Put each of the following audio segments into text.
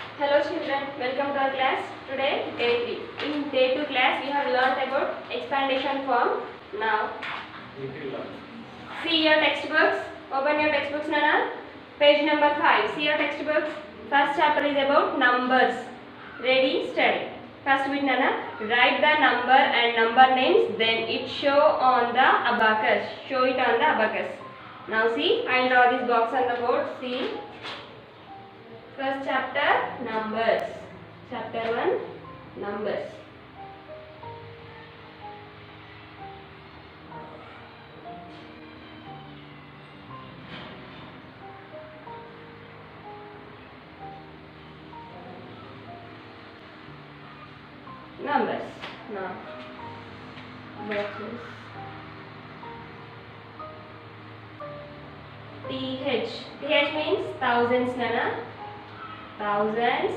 Hello children, welcome to our class. Today, day 3. In day 2 class, we have learnt about expandation form. Now, see your textbooks. Open your textbooks, Nana. Page number 5. See your textbooks. First chapter is about numbers. Ready? Study. First bit, Nana. Write the number and number names. Then it show on the abacus. Show it on the abacus. Now see, I will draw this box on the board. See. First chapter, numbers. Chapter 1, numbers. Numbers. Now, boxes. TH. TH means thousands, Nana. Thousands.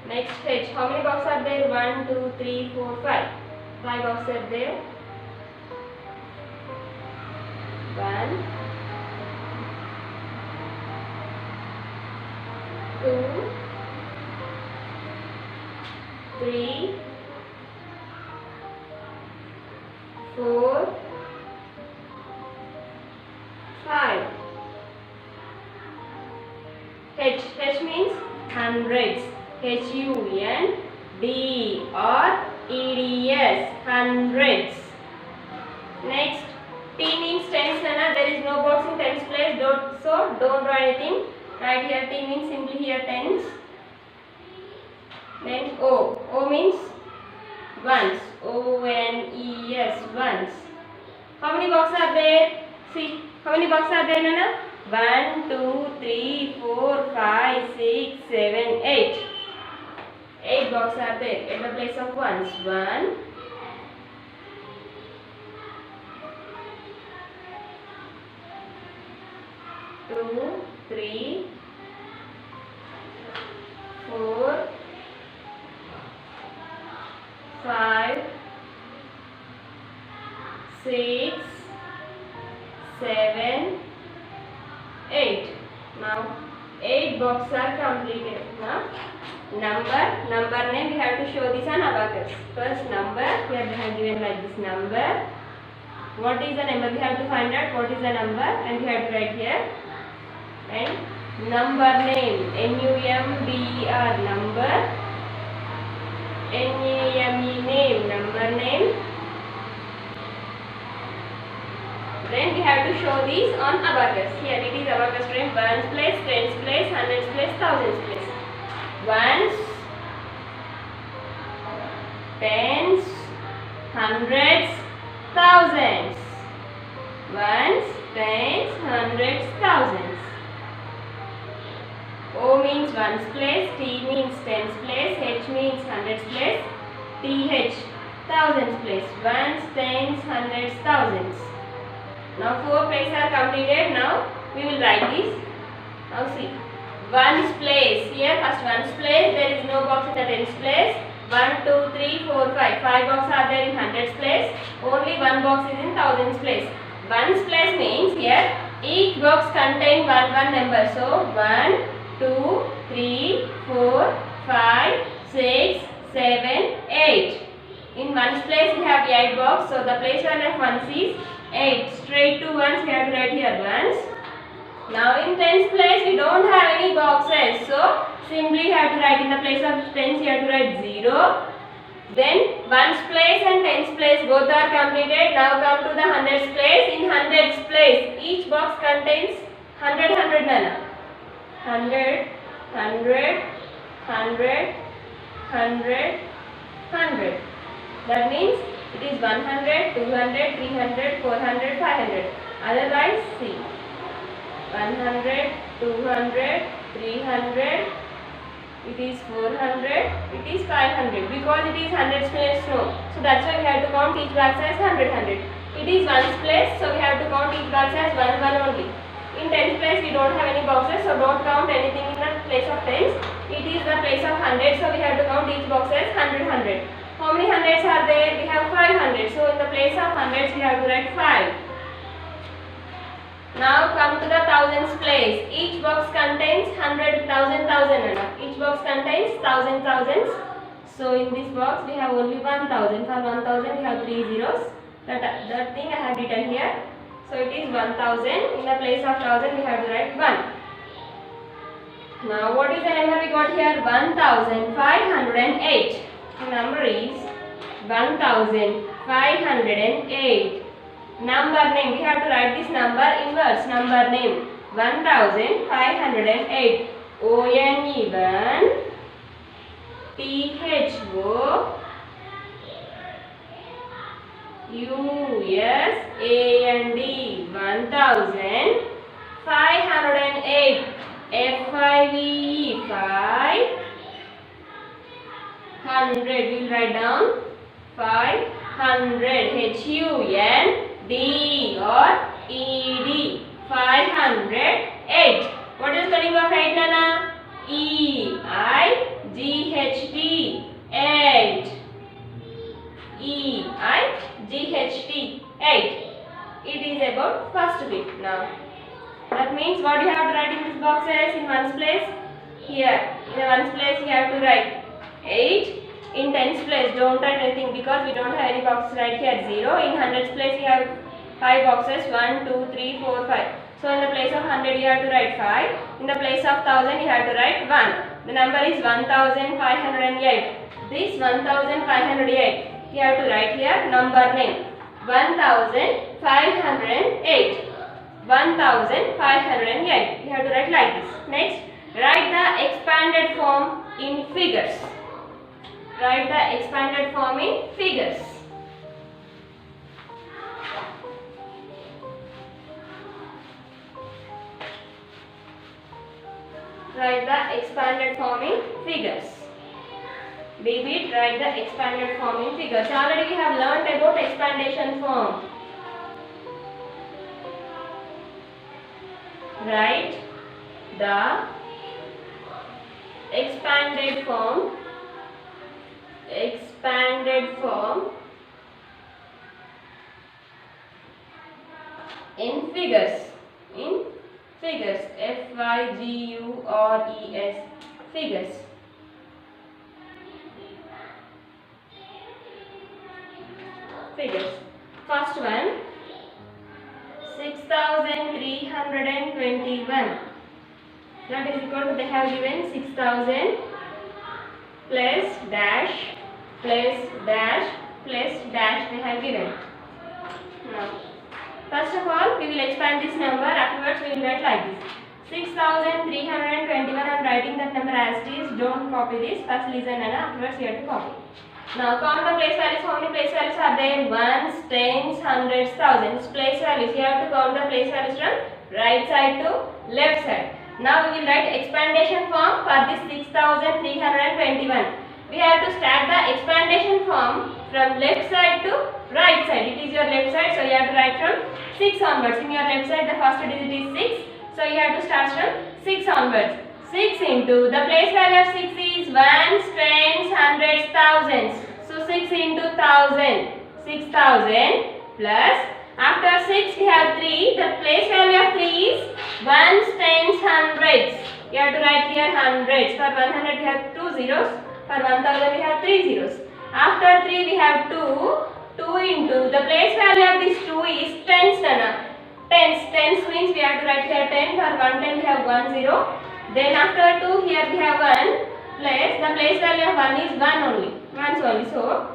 Next H. How many boxes are there? 1, 2, 3, 4, 5. 5 boxes are there. 1, 2, 3, 4, 5. H means hundreds. HUNDREDS. Hundreds. Next, T means tens. Nana. There is no box in tens place. Don't draw anything. Right here T means simply here tens. Then O. O means ones. ONES. Ones. How many boxes are there? See. How many boxes are there, Nana? 1, 2, 3, 4, 5, 6, 7, 8. 8 boxes are there at the place of ones. 1, 2, 3, 4, 5, 6, 7, 8. Now 8 boxes are completed. Now number name we have to show this on abacus. First number here they have given like this number. What is the number? We have to find out what is the number and we have to write here. And number name NUMBER number. NAME name number name. Then we have to show these on abacus. Here it is abacus frame. Ones place, tens place, hundreds place, thousands place. Ones, tens, hundreds, thousands. Ones, tens, hundreds, thousands. O means ones place, T means tens place, H means hundreds place, TH thousands place. Ones, tens, hundreds, thousands. Now 4 places are completed. Now we will write this. Now see. Ones place. Here first ones place. There is no box in the tens place. 1, 2, 3, 4, 5. 5 boxes are there in hundreds place. Only 1 box is in thousands place. Ones place means here each box contains one number. So 1, 2, 3, 4, 5, 6, 7, 8. In ones place we have 8 box. So the place of ones is 8. Straight to ones we have to write here ones. Now in tens place we don't have any boxes. So simply you have to write in the place of tens you have to write 0. Then ones place and tens place both are completed. Now come to the hundreds place. In hundreds place each box contains 100 Nana. 100, 100, 100, 100, 100. That means it is 100, 200, 300, 400, 500. Otherwise, see. 100, 200, 300, it is 400, it is 500. Because it is hundreds place, no. So that's why we have to count each box as 100. It is ones place, so we have to count each box as 1 only. In tens place, we don't have any boxes, so don't count anything in the place of tens. It is the place of hundreds, so we have to count each box as 100. How many hundreds are there? We have 500. So in the place of hundreds, we have to write 5. Now come to the thousands place. Each box contains 100, 1000. Each box contains thousands. So in this box we have only 1000. For 1000 we have 3 zeros. That thing I have written here. So it is 1000. In the place of 1000 we have to write 1. Now what is the number we got here? 1508. The number is 1508. Number name, we have to write this number in words. Number name 1508. ONE1 THO USAND 1508. FIVE 500. We will write down 500. HUND or ED 508. What is the spelling of 8, Nana? EIGHT 8. EIGHT 8. It is about first bit now. That means what you have to write in this boxes in ones place? Here, in the ones place you have to write 8. In tens place, don't write anything because we don't have any boxes right here. 0. In hundreds place you have 5 boxes. 1, 2, 3, 4, 5. So in the place of 100 you have to write 5. In the place of 1000 you have to write 1. The number is 1508. This 1508 you have to write here number name 1508. 1508. You have to write like this. Next, write the expanded form in figures. Write the expanded form in figures. Write the expanded form in figures. Baby, write the expanded form in figures. Already we have learned about expandation form. Write the expanded form in figures. Figures. FIGURES. Figures. Figures. First one, 6321. That is equal to, they have given 6000 plus dash plus dash plus dash they have given. Now, first of all, we will expand this number. Afterwards, we will write like this. 6321. I am writing that number as it is. Don't copy this. First listen and afterwards you have to copy. Now count the place values. How many place values are there? Ones, tens, hundreds, thousands. Place values. You have to count the place values from right side to left side. Now we will write expandation form for this 6321. We have to start the expandation form from left side to right side. It is your left side, so you have to write from 6 onwards. In your left side, the first digit is 6. So you have to start from 6 onwards. 6 into the place value of 6 is ones, tens, hundreds, thousands. So 6 into 1000, 6000 plus after 6 we have 3. The place value of 3 is ones, tens, hundreds. You have to write here hundreds. For 100 we have 2 zeros. For 1000 we have 3 zeros. After 3 we have 2. 2 into the place value of this 2 is tens. Tens means we have to write here 10. For 110 we have 1 zero. Then after 2 here we have 1 plus the place value of 1 is 1 only. Ones only. So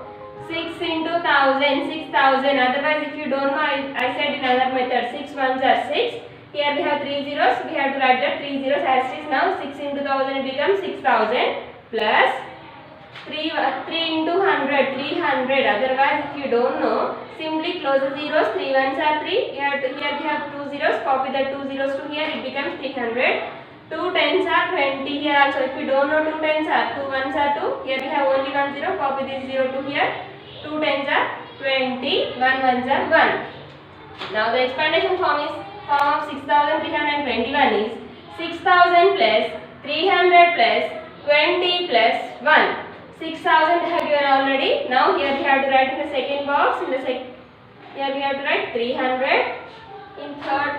6 into 1000, 6000. Otherwise if you don't know, I said in another method. 6 ones are 6. Here we have 3 zeros. We have to write the 3 zeros as it is now. 6 into 1000 it becomes 6000 plus 3 into 100, 300. Otherwise if you don't know, simply close the zeros. 3 ones are 3. Here we have 2 zeros. Copy the 2 zeros to here. It becomes 300. 2 tens are 20 here also. If you don't know, 2 tens are 2 ones are 2. Here we have only 1 zero. Copy this 0 to here. 2 tens are 20. 1 ones are 1. Now the expandation form of 6321 is 6000 plus 300 plus 20 plus 1. 6000 have given already. Now here we have to write in the second box. Here we have to write 300. In third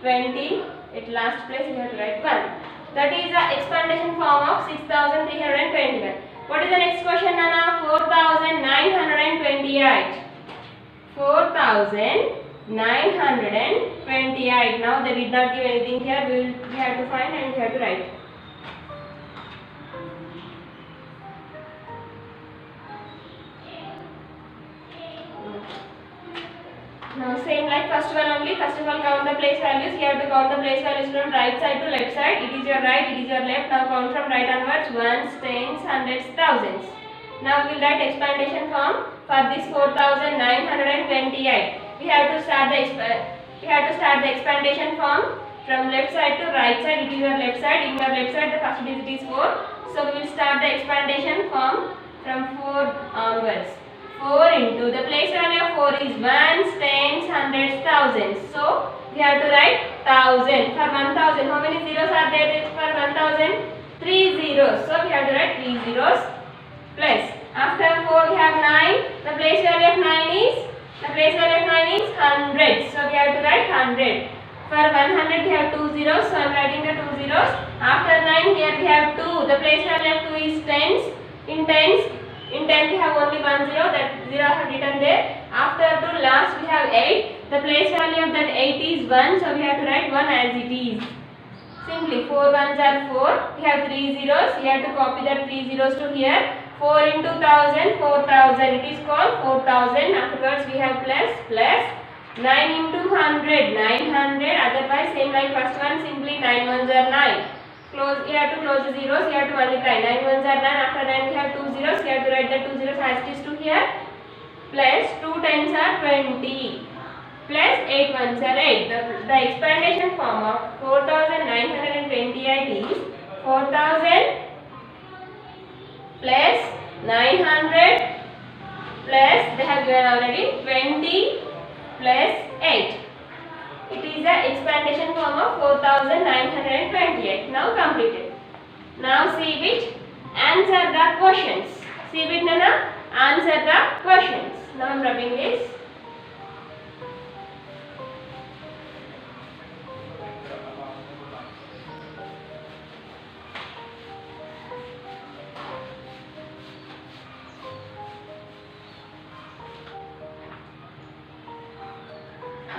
20. At last place we have to write 1. That is the expandation form of 6321. What is the next question, Nana? 4928. 4928. Now they did not give anything here. We have to find and we have to write. Now same like first one only. First of all count the place values. You have to count the place values from right side to left side. It is your right, it is your left. Now count from right onwards. Ones, tens, hundreds, thousands. Now we will write expandation form for this 4928. We have to start the expandation form from left side to right side. It is your left side. In your left side the first digit is 4. So we will start the expandation form from 4 onwards. 4 into the place value of 4 is ones, tens, hundreds, thousands. So we have to write 1000. For 1000, how many zeros are there for 1000? 3 zeros. So we have to write 3 zeros plus. After 4 we have 9. The place value of 9 is 100. So we have to write 100. For 100 we have 2 zeros. So I am writing the 2 zeros. After 9 here we have 2. The place value of 2 is tens. In 10 we have only 1 zero, that 0 I have written there. After 2 last we have 8. The place value of that 8 is 1, so we have to write 1 as it is. Simply 4 ones are 4. We have 3 zeros. We have to copy that 3 zeros to here. 4 into 1000, 4000. It is called 4000. Afterwards we have plus. 9 into 100, 900. Otherwise same like first one, simply 9 ones are 9. Close. You have to close the zeros. You have to multiply. 9 ones are 9. After 9 we have 2 zeros. You have to write the 2 zeros as it is to here. Plus 2 tens are 20. Plus 8 ones are 8. The expandation form of 4928 is 4000 plus 900 plus they have given already 20 plus 8. It is the expandation form of 4928. Now completed. Now see it. Answer the questions. See it, Nana. Answer the questions. Now I am rubbing this.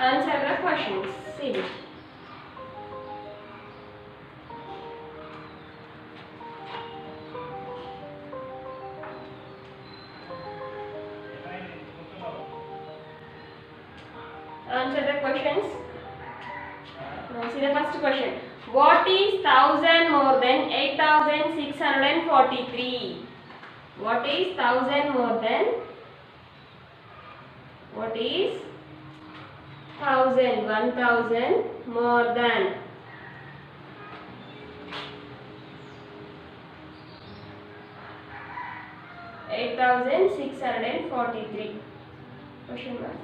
Answer the questions. See it. Answer the questions. Now see the first question. What is 1000 more than 8643? What is 1000 more than? What is 1000? 1000 more than 8643. Question mark.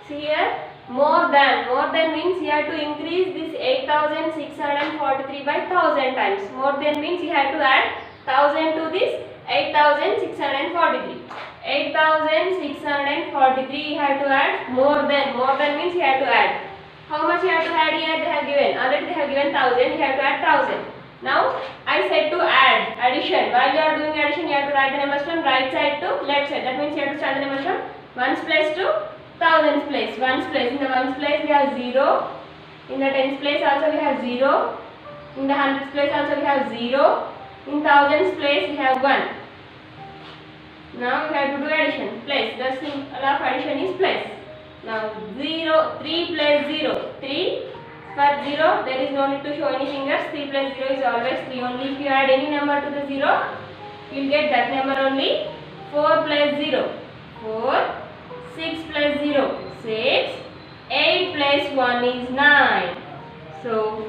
See here, more than means you have to increase this 8643 by 1000 times. More than means you have to add 1000 to this 8643. 8643 you have to add more than means you have to add. How much you have to add here? They have given. Already they have given 1000. You have to add 1000. Now I said to add addition. While you are doing addition, you have to write the numbers from right side to left side. That means you have to start the numbers from ones place to thousands place. Ones place. In the ones place we have 0. In the tens place also we have 0. In the hundreds place also we have 0. In thousands place we have 1. Now we have to do addition. Place. The symbol of addition is place. Now 0, 3 plus 0. 3. For 0 there is no need to show any fingers. 3 plus 0 is always 3 only. If you add any number to the 0, you will get that number only. 4 plus 0. 4. 6 plus 0. 6. 8 plus 1 is 9. So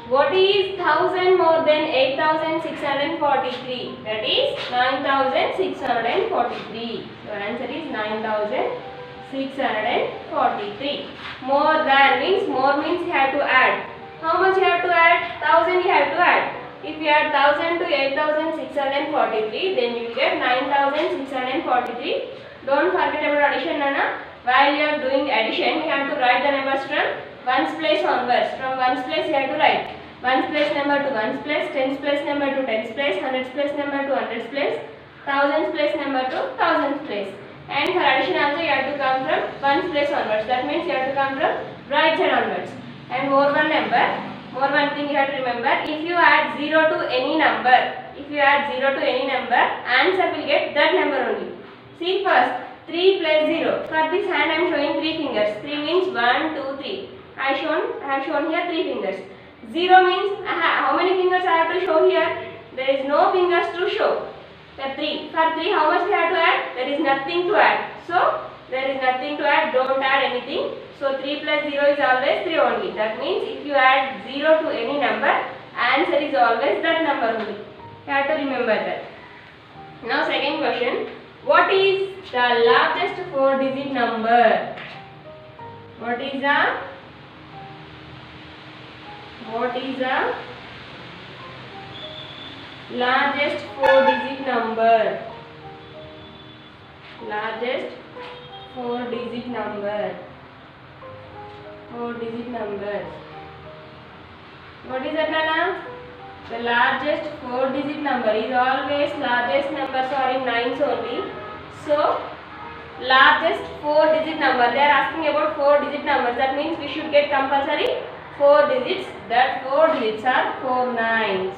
what is 1000 more than 8643? That is 9643. Your answer is 9643. More than means you have to add. How much you have to add? 1000 you have to add. If you add 1000 to 8643, then you will get 9643. Don't forget about addition, Nana. while you are doing addition, you have to write the numbers from ones place onwards. From ones place you have to write ones place number to ones place, tens place number to tens place, hundreds place number to hundreds place, thousands place number to thousands place. And for addition also you have to come from ones place onwards. That means you have to come from right side onwards. And more one thing you have to remember, if you add 0 to any number, answer will get that number only. See first, 3 plus 0. For this hand I am showing 3 fingers. 3 means 1, 2, 3. I have shown here 3 fingers. 0 means how many fingers I have to show here? There is no fingers to show. For 3, how much we have to add? There is nothing to add. So there is nothing to add, don't add anything. So 3 plus 0 is always 3 only. That means if you add 0 to any number, answer is always that number only. You have to remember that. Now second question. What is the largest 4-digit number? What is the largest 4-digit number? Largest 4-digit number. 4-digit numbers. What is that, Nana? The largest 4-digit number is always largest numbers are in nines only. So largest 4-digit number. They are asking about 4-digit numbers. That means we should get compulsory 4 digits. That 4 digits are 4 nines.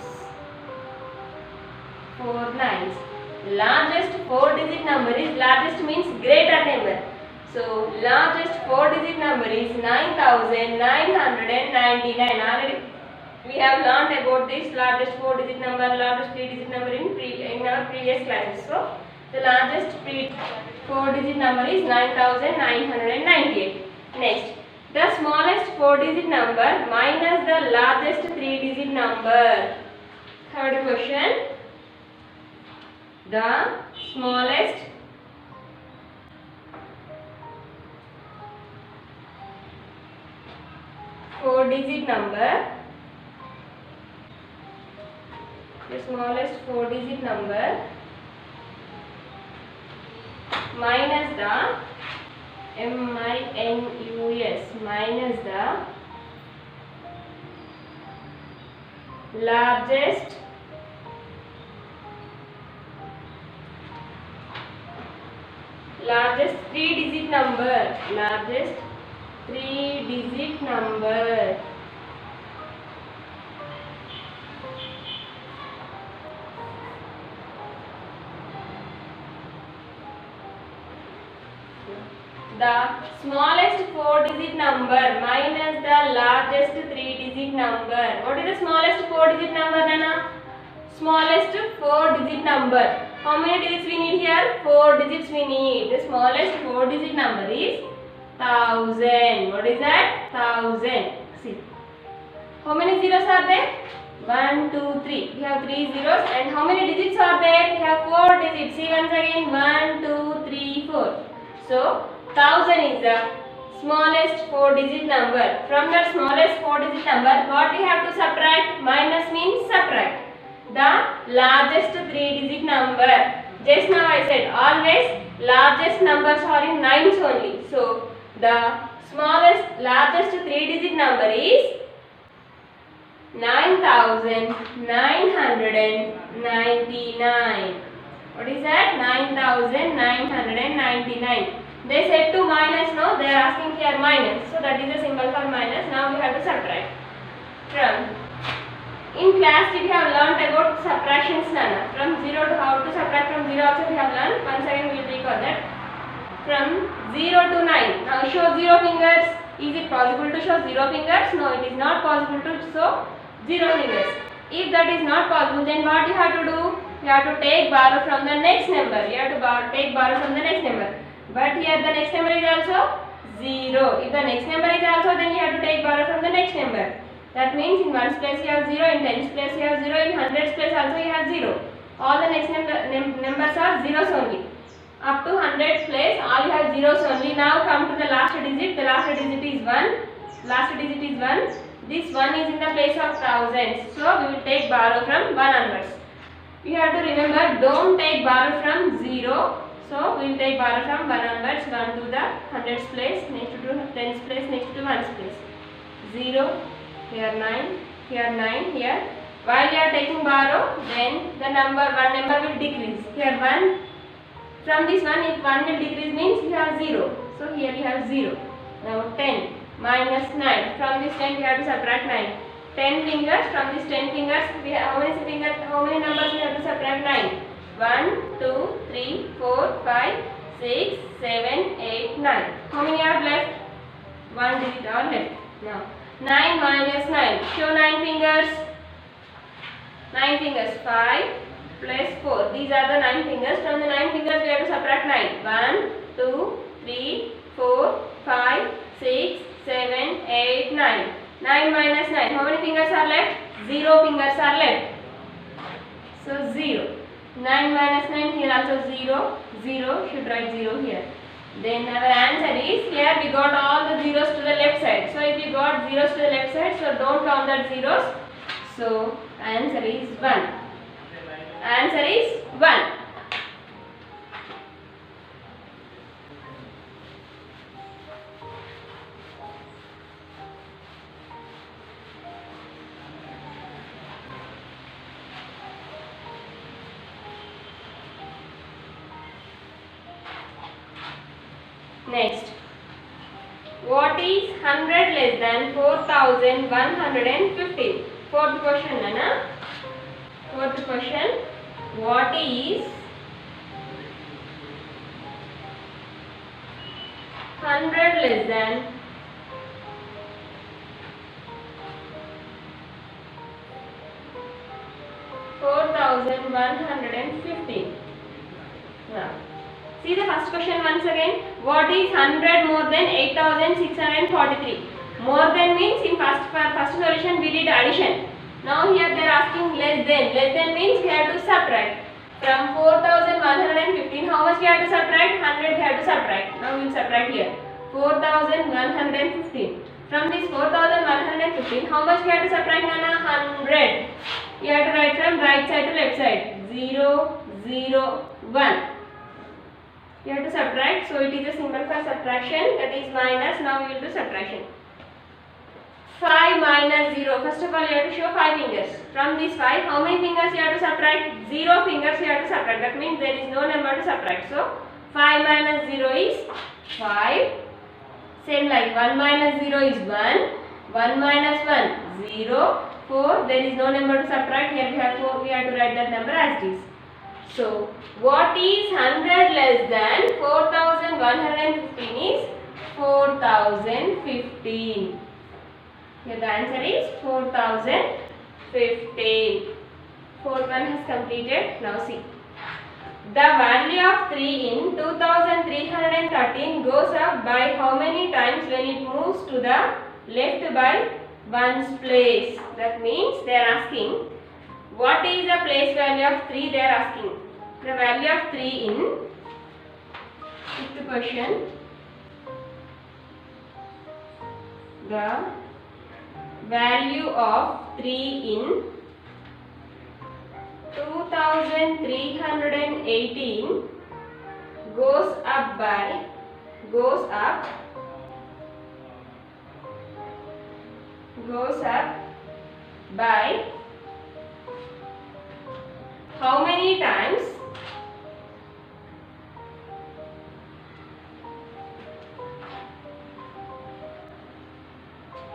4 nines. Largest 4-digit number is, largest means greater number. So largest 4-digit number is 9999. Already we have learned about this largest 4-digit number, largest 3-digit number in our previous classes. So the largest 4-digit number is 9998. Next, the smallest 4-digit number minus the largest 3-digit number. Third question. The smallest 4-digit number, minus the minus the largest 3-digit number. Largest 3-digit number. The smallest 4-digit number minus the largest 3-digit number. What is the smallest 4-digit number, Nana? Smallest 4-digit number. How many digits we need here? 4 digits we need. The smallest 4-digit number is 1000. What is that? 1000. See. How many zeros are there? 1, 2, 3. We have 3 zeros. And how many digits are there? We have 4 digits. See once again. 1, 2, 3, 4. So 1000 is the smallest 4-digit number. From the smallest 4-digit number, what we have to subtract? Minus means subtract the largest 3-digit number. Just now I said always largest numbers are in nines only. So the largest 3-digit number is 9999. What is that? 9999. They said to minus, no, they are asking here minus. So that is the symbol for minus. Now we have to subtract. In class we have learnt about subtractions, Nana. From 0 to how to subtract from 0 also we have learned. Once again we will recall that. From 0 to 9. Now show 0 fingers. Is it possible to show 0 fingers? No, it is not possible to show 0 fingers. If that is not possible, then what you have to do? You have to take borrow from the next number. You have to take borrow from the next number. But here the next number is also 0. If the next number is also, then you have to take borrow from the next number. That means in ones place you have 0, in tens place you have 0, in hundreds place also you have 0. All the next numbers are zeros only. Up to hundreds place all you have zeros only. Now come to the last digit. The last digit is 1. This 1 is in the place of thousands. So we will take borrow from 1 onwards. You have to remember, don't take borrow from 0. So we will take borrow from 1 onwards, 1 to the hundreds place, next to tens place, next to ones place. 0, here 9, here 9, here. While you are taking borrow, then the one number will decrease. Here 1, from this one, if 1 will decrease means you have 0. So here you have 0. Now 10 minus 9. From this 10 we have to subtract 9. 10 fingers, from this 10 fingers, we have how many numbers we have to subtract 9? 1, 2, 3, 4, 5, 6, 7, 8, 9. How many are left? 1 digit are left. Now 9 minus 9. Show 9 fingers. 9 fingers. 5 plus 4. These are the 9 fingers. From the 9 fingers we have to subtract 9. 1, 2, 3, 4, 5, 6, 7, 8, 9. 9 minus 9. How many fingers are left? 0 fingers are left. So 0. 9 minus 9, here also 0. 0, should write 0 here. Then our answer is, here we got all the zeros to the left side. So if you got zeros to the left side, so don't count that zeros. So answer is 1. Answer is 1. Next, what is 100 less than 4115? Fourth question, Nana. Fourth question, what is 100 less than 4115? Now, see the first question once again. What is 100 more than 8643? More than means in first solution we did addition. Now here they are asking less than. Less than means we have to subtract. From 4115, how much we have to subtract? 100 we have to subtract. Now we will subtract here. 4115. From this 4115, how much we have to subtract, Nana? 100. You have to write from right side to left side. 0, 0, 1. You have to subtract, so it is a symbol for subtraction, that is minus. Now we will do subtraction. 5 minus 0. First of all, you have to show 5 fingers. From these 5, how many fingers you have to subtract? 0 fingers you have to subtract. That means there is no number to subtract. So 5 minus 0 is 5. Same like 1 minus 0 is 1. 1 minus 1, 0. 4. There is no number to subtract. Here we have 4. We have to write that number as it is. So, what is 100 less than 4115 is 4015. Here the answer is 4015. Fourth one has completed. Now see. The value of 3 in 2313 goes up by how many times when it moves to the left by one's place? That means they are asking, what is the place value of 3? They are asking. The value of 3 in, fifth question, the value of 3 in 2318 goes up by how many times?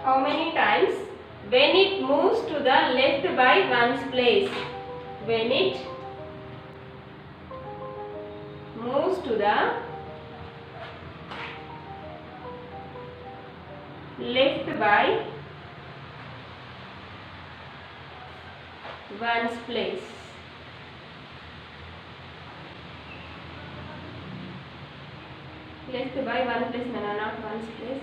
How many times when it moves to the left by one's place? When it moves to the left by one's place. Left by one place, Nana, not one's place.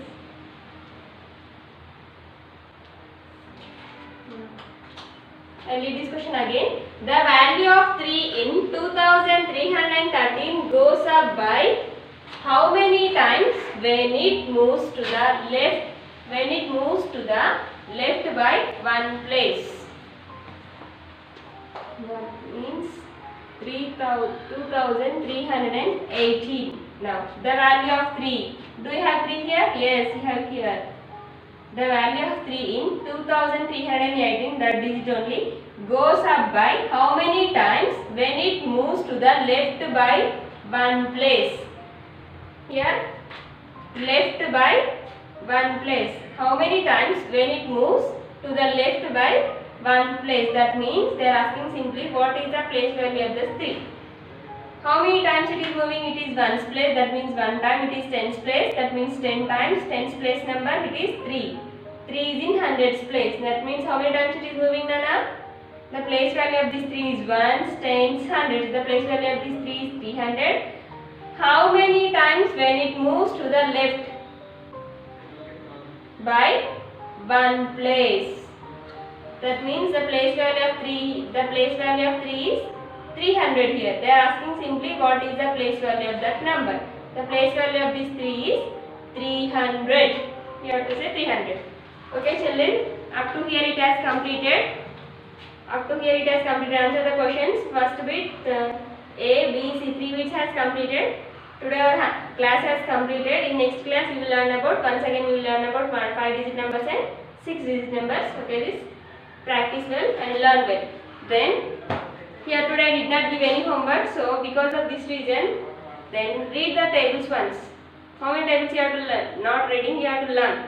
I'll read this question again. The value of 3 in 2313 goes up by how many times when it moves to the left? When it moves to the left by one place. That means 2318. Now the value of 3. Do you have 3 here? Yes, you have here. The value of 3 in 2318, that digit only, goes up by how many times when it moves to the left by 1 place? Here, left by 1 place. How many times when it moves to the left by 1 place? That means they are asking simply what is the place value of the 3. How many times it is moving? It is 1's place, that means 1 time. It is 10's place, that means 10 times. 10's place number, it is 3. 3 is in 100's place, that means how many times it is moving, Nana? The place value of this 3 is 1's, 10's, 100's. The place value of this 3 is 300. How many times when it moves to the left by 1 place? That means the place value of 3 is 300 here. They are asking simply what is the place value of that number. The place value of this 3 is 300. You have to say 300. Okay children, up to here it has completed. Answer the questions. First bit A, B, C, 3 bits has completed. Today our class has completed. In next class we will learn about, once again we will learn about 5 digit numbers and 6 digit numbers. Okay, this practice well and learn well. Then here today I did not give any homework, so because of this reason, then read the tables once. How many tables you have to learn? Not reading, you have to learn.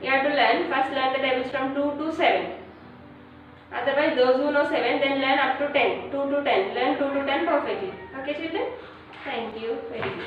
First learn the tables from 2 to 7. Otherwise those who know 7 then learn up to 10. 2 to 10. Learn 2 to 10 perfectly. Okay children? Thank you. Very good.